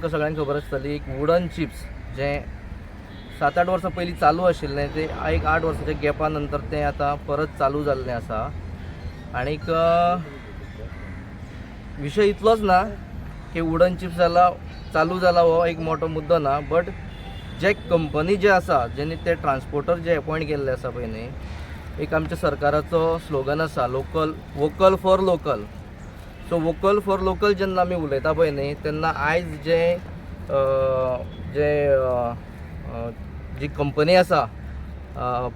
तुमकां सगळ्यांक खबर आसतली एक वुडन चिप्स जे 7-8 वर्सां पयलीं चालू आशिल्लें ते एक 8 वर्सांच्या गॅपा नंतर तें आतां परत चालू जाल्लें आसा। आनीक विशय इतलोच ना की वुडन चिप्स चालू जाला हो एक मोठो मुद्दो ना, बट जे कंपनी जे आसा जेणे ते ट्रान्सपोर्टर जे अपॉयंट केल्ले आसा पळय न्ही, एक आमच्या सरकाराचो स्लोगन आसा vocal for local. So vocal for local जेन्ना आमी उलयता पळय न्ही तेन्ना आयज जी कंपनी आसा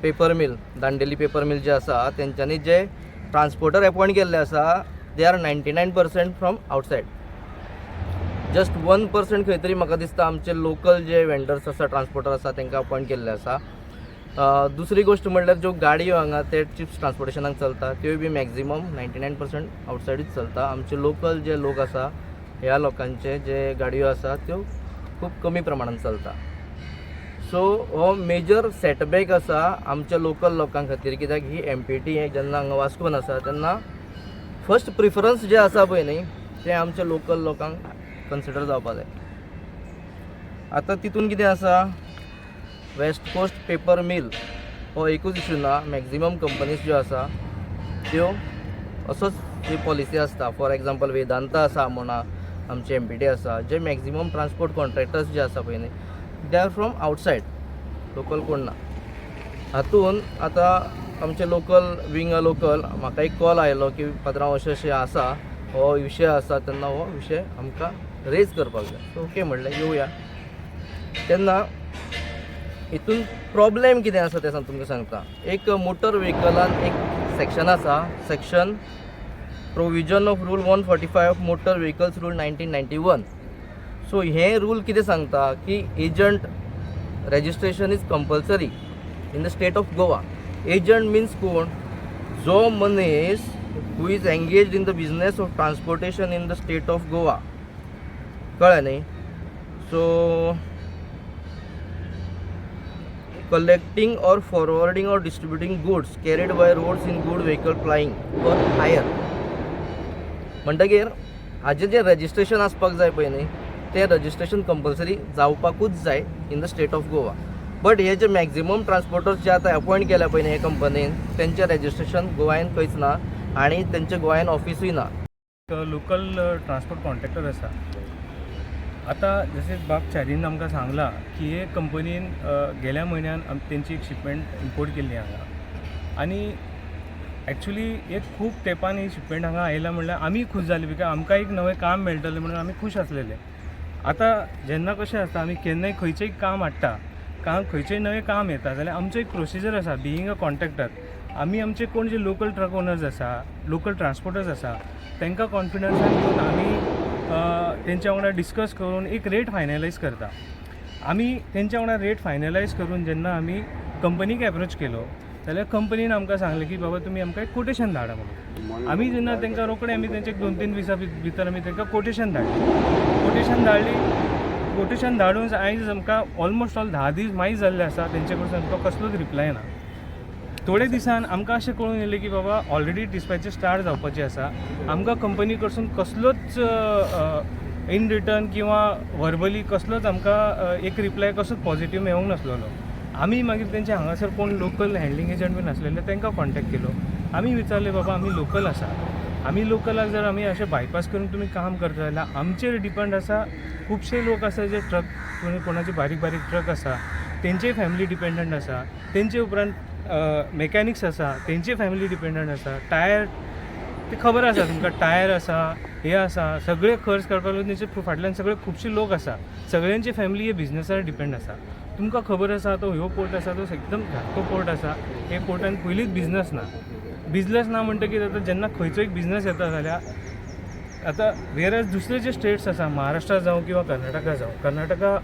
paper mill, Dandeli paper mill जे आसा तेंच्यांनी जे ट्रान्सपोर्टर अपॉयंट केल्ले आसा they are 99% from outside. Just 1% खंय तरी म्हाका दिसता आमचे लोकल जे वेंडर्स आसा ट्रान्सपोर्टर आसा तांकां अपॉयंट केल्ले आसा। दुसरी गोष्ट म्हणल्यार ज्यो गाडयो हांगा ते चिप्स ट्रान्सपोर्टेशनाक चलता त्यो बी मॅक्झिमम 99% आउटसायडूच चलता। आमचे लोकल जे लोक आसा ह्या लोकांचे जे गाडयो आसा त्यो खूब कमी प्रमाणात चलता। सो हो मेजर सेटबॅक आसा आमच्या लोकल लोकां खातीर, कित्याक ही MPT जेन्ना हांगा वास्कोन आसा तेन्ना फर्स्ट प्रिफरन्स जे आसा पळय न्ही ते आमच्या लोकल लोकांक कन्सिडर जावपा जाय। आतां तितून कितें आसा, वेस्ट कोस्ट पेपर मिल हो एकूच इशू ना, मॅक्झिमम कंपनीज ज्यो आसा त्यो असोच जी पॉलिसी आसता। फॉर एग्जाम्पल वेदांता आसा म्हणा, आमचे MPT आसा, जे मॅक्झिमम ट्रान्सपोर्ट कॉन्ट्रॅक्टर्स जे आसा पळय न्ही they are from outside, local कोण ना। हातून आतां आमचे लोकल विंग अ लोकल म्हाका एक कॉल आयलो की पात्रांव अशें आसा, हो विशय आसा, तेन्ना हो विशय आमकां रेज करपाक जाय। सो ओके म्हणलें येवया। तेन्ना हितून प्रॉब्लेम कितें आसा तें तुमकां सांगता। एक मोटर व्हेकलान एक सेक्शन आसा, section provision of rule 145 of motor vehicles rule 1991। So हे रूल कितें सांगता की agent registration is compulsory in the state of Goa. Agent means कोण, जो मनीस who is engaged in the business of transportation in the state of Goa, कळ्ळें न्ही। So collecting or forwarding or distributing goods carried by roads in good vehicle plying for hire म्हणटकीर हाजें जें registration आसपाक जाय पळय न्ही तें रजिस्ट्रेशन कंपल्सरी जावपाकूच जाय in the state of Goa. But हे जे मॅक्झिमम ट्रान्सपोर्टर्स जे आतां अपॉयंट केल्या पळय न्ही हे कंपनीन, तेंचें रजिस्ट्रेशन गोंयान खंयच ना आनी तेंचें गोंयान ऑफिसूय ना। लोकल ट्रान्सपोर्ट कॉन्ट्रॅक्टर आसा। आता जसे बाब चारीन आमकां सांगला की हे कंपनीन गेल्या म्हयन्यान तेंची एक शिपमेंट इम्पोर्ट केल्ली हांगा, आनी एक्चुली एक खूब तेंपान ही शिपमेंट हांगा आयला म्हणल्यार आमी खूश जाले, बिकॉज आमकां एक नवें काम मेळटलें म्हणून आमी खूश आसलेले। आतां जेन्ना कशें आसता आमी केन्नाय खंयचेंय काम हाडटा, खंयचेंय नवें काम येता जाल्यार आमचो एक प्रोसिजर आसा बिईंग अ कॉन्ट्रॅक्टर। आमी आमचे कोण जे लोकल ट्रक ओनर्स आसा, लोकल ट्रान्सपोर्टर्स आसा, तांकां कॉन्फिडन्सान घेवन आमी तेंच्या वांगडा डिस्कस करून एक रेट फायनलायज करता। आमी तेंच्या वांगडा रेट फायनलायज करून जेन्ना आमी कंपनीक एप्रोच केलो जाल्यार कंपनीन आमकां सांगलें की बाबा तुमी आमकां एक कोटेशन धाडा म्हणून। आमी जेन्ना तेंकां रोखडें आमी तेंचे 2-3 दिसां भितर आमी तेंकां कोटेशन धाडली। कोटेशन धाडून आयज आमकां ऑलमोस्ट ऑल 10 दीस मायज जाल्ले आसा, तेंचे कडसून आमकां कसलोच रिप्लाय ना। थोडे दिसान आमकां अशें कळून येलें की बाबा ऑलरेडी डिस्पॅचीस स्टार्ट जावपाची आसा, आमकां कंपनी कडसून कसलोच इन रिटर्न किंवा वर्बली कसलोच आमकां एक रिप्लाय कसोच पॉझिटिव्ह मेळूंक नासलेलो। आमी मागीर तेंचे हांगासर कोण लोकल हँडलिंग एजंट बीन आसलेले तांकां कॉन्टॅक्ट केलो। आमी विचारलें बाबा आमी लोकल आसा, आमी लोकलाक जर आमी अशें बायपास करून तुमी काम करता जाल्यार आमचेर डिपेंड आसा। खुबशे लोक आसा जे ट्रक, कोणाचे बारीक ट्रक आसा तेंचेय फॅमिली डिपेंडंट आसा, तेंचे उपरांत मेकॅनिक्स आसा तेंची फॅमिली डिपेंडंट आसा, टायर ते खबर आसा तुमकां, टायर आसा, हे आसा, सगळे खर्च काडपाक लागून तेंचे फाटल्यान सगळे खुबशे लोक आसा, सगळ्यांची फॅमिली हे बिझनसार डिपेंड आसा। तुमकां खबर आसा तो ह्यो पोर्ट आसा तो एकदम धाकटो पोर्ट आसा, हे पोर्टान पयलींच बिझनस ना म्हणटकीर आतां जेन्ना खंयचो एक बिझनस येता जाल्यार आतां वेरएज दुसरे जे स्टेट्स आसा, महाराष्ट्रा जावं किंवा कर्नाटका जावं, कर्नाटका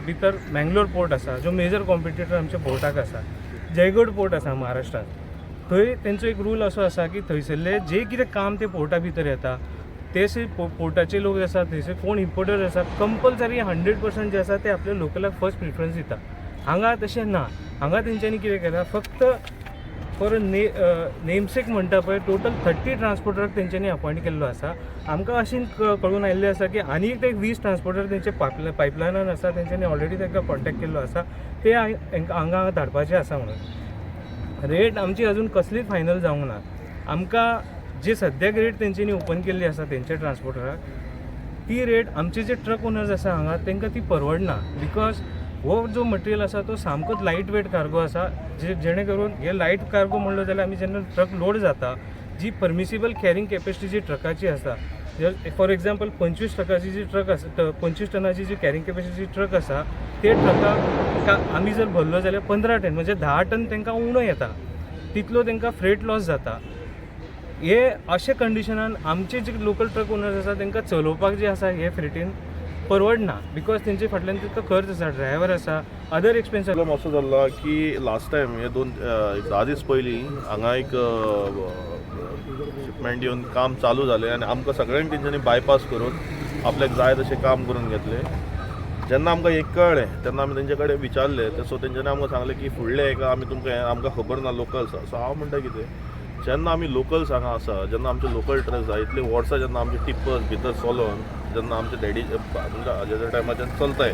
भितर मँगलोर पोर्ट आसा जो मेजर कॉम्पिटिटर आमच्या पोर्टाक आसा, जयगड पोर्ट आसा महाराष्ट्रांत, थंय तेंचो एक रूल असो आसा की थंयसरले जे कितें काम ते पोर्टा भितर येता तेच पोर्टाचे लोक आसा, थंयसर कोण इम्पोर्टर आसा कंपल्सरी 100% जे आसा ते आपल्या लोकलाक फर्स्ट प्रिफरन्स दिता। हांगा तशें ना, हांगा तेंच्यांनी कितें केलां फक्त फॉर नेमसेक म्हणटा पळय टोटल 30 ट्रान्सपोर्टराक तेंच्यांनी अपॉयंट केल्लो आसा. आमकां अशें कळून आयिल्लें आसा की आनी एक 20 ट्रान्सपोर्टर तेंचे पायपलायनान आसा, तेंच्यांनी ऑलरेडी तांकां कॉन्टॅक्ट केल्लो आसा. ते हांगा धाडपाचे आसा म्हणून. रेट आमची अजून कसलीच फायनल जावंक ना. आमकां जी सद्याक रेट तेंच्यांनी ओपन केल्ली आसा तेंच्या ट्रान्सपोर्टराक, ती रेट आमचे जे ट्रक ओनर्स आसा हांगा तांकां ती परवडना. बिकॉज हो जो मटेरियल आसा तो सामकोच लायट वेट कार्गो आसा. जेणे करून हे लायट कार्गो म्हणलो जाल्यार आमी जेन्ना ट्रक लोड जाता, जी परमिसिबल कॅरिंग कॅपॅसिटी जी ट्रकाची आसा, फॉर एक्झाम्पल 25 ट्रकाची जी ट्रक आसा, 25 टनाची जी कॅरिंग कॅपॅसिटी ट्रक आसा, ते ट्रकाक आमी जर भरलो जाल्यार 15 टन म्हणजे 10 टन तांकां उणो येता. तितलो तांकां फ्रेट लॉस जाता. हे अशे कंडिशनान आमचे जे लोकल ट्रक ओनर्स आसा तांकां चलोवपाक जे आसा हे फ्रेटीन परवडना. बिकॉज तेंचे फाटल्यान तितलो खर्च आसा, ड्रायव्हर आसा, अदर एक्सपेन्स. प्रॉब्लम असो जाल्लो की लास्ट टायम हे 10 दीस पयलीं हांगा एक शिपमेंट येवन काम चालू जालें आनी आमकां सगळ्यांक तेंच्यांनी बायपास करून आपल्याक जाय तशें काम करून घेतलें. जेन्ना आमकां एक कळ्ळें तेन्ना आमी तेंचे कडेन विचारलें. सो तेंच्यांनी आमकां सांगलें की फुडले एका आमी तुमकां आमकां खबर ना लोकल्स. सो हांव म्हणटा कितें, जेन्ना आमी लोकल्स हांगा आसा, जेन्ना आमचे लोकल ट्रक्स आसा, इतले वर्सां जेन्ना आमचे टिप्पर्स भितर चलोवन जेन्ना आमचे डॅडी हाज्या टायमाच्यान चलताय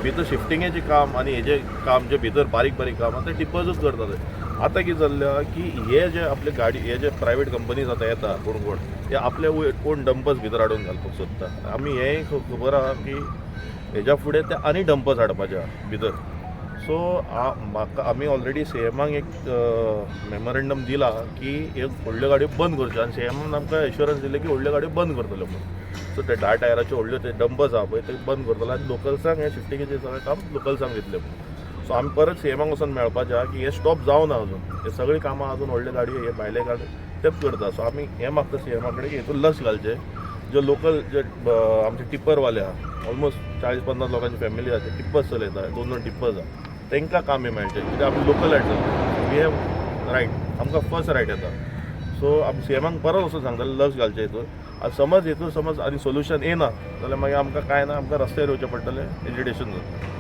भितर शिफ्टिंगेचें काम आनी हेजें काम जे भितर बारीक बारीक काम आसा ते टिप्पर्सूच करताले. आतां कितें जाल्लें की हे जे आपले गाडी हे जे प्रायवेट कंपनीज आतां येता कोण ते आपले कोण डंपर्स भितर हाडून घालपाक सोदता. आमी हेंय खबर आहा की हेज्या फुडें ते आनी डंपर्स हाडपाचे भितर. सो म्हाका आमी ऑलरेडी सीएमाक एक मेमोरेंडम दिला की हे व्हडल्यो गाडयो बंद करच्यो आनी सीएमान आमकां एश्युरन्स दिलें की व्हडल्यो गाडयो बंद करतले म्हणून. सो ते 10 टायराचे व्हडल्यो ते डंपर्स आहा पळय ते बंद करतले आनी लोकल्सांक हे शिफ्टिंगेचें सगळें काम लोकल्सांक दितले म्हणून. सो आमी परत सीएमाक वचून मेळपाचें आहा की हे स्टॉप जावना अजून. हे सगळीं कामां अजून व्हडल्यो गाडयो हे भायले गाडयो तेच करता. सो आमी हें मागता सीएमा कडेन की हेतून लक्ष घालचें. जे लोकल जे आमचे टिप्परवाले आहा, ऑलमोस्ट 40-50 लोकांची फॅमिली आहा, ते टिप्पर्स चलयता, 2 टिप्पर्स आहा, तांकां काम मेळचें. कित्याक आमी लोकल येता, वी हॅव रायट, आमकां फर्स्ट रायट येता. सो आमी सीएमाक परत वचून सांगताले लक्ष घालचें हितून. आनी समज हितून समज आनी सोल्युशन येना जाल्यार मागीर आमकां कांय ना, आमकां रस्त्यार येवचें पडटलें, एजिटेशन जाता.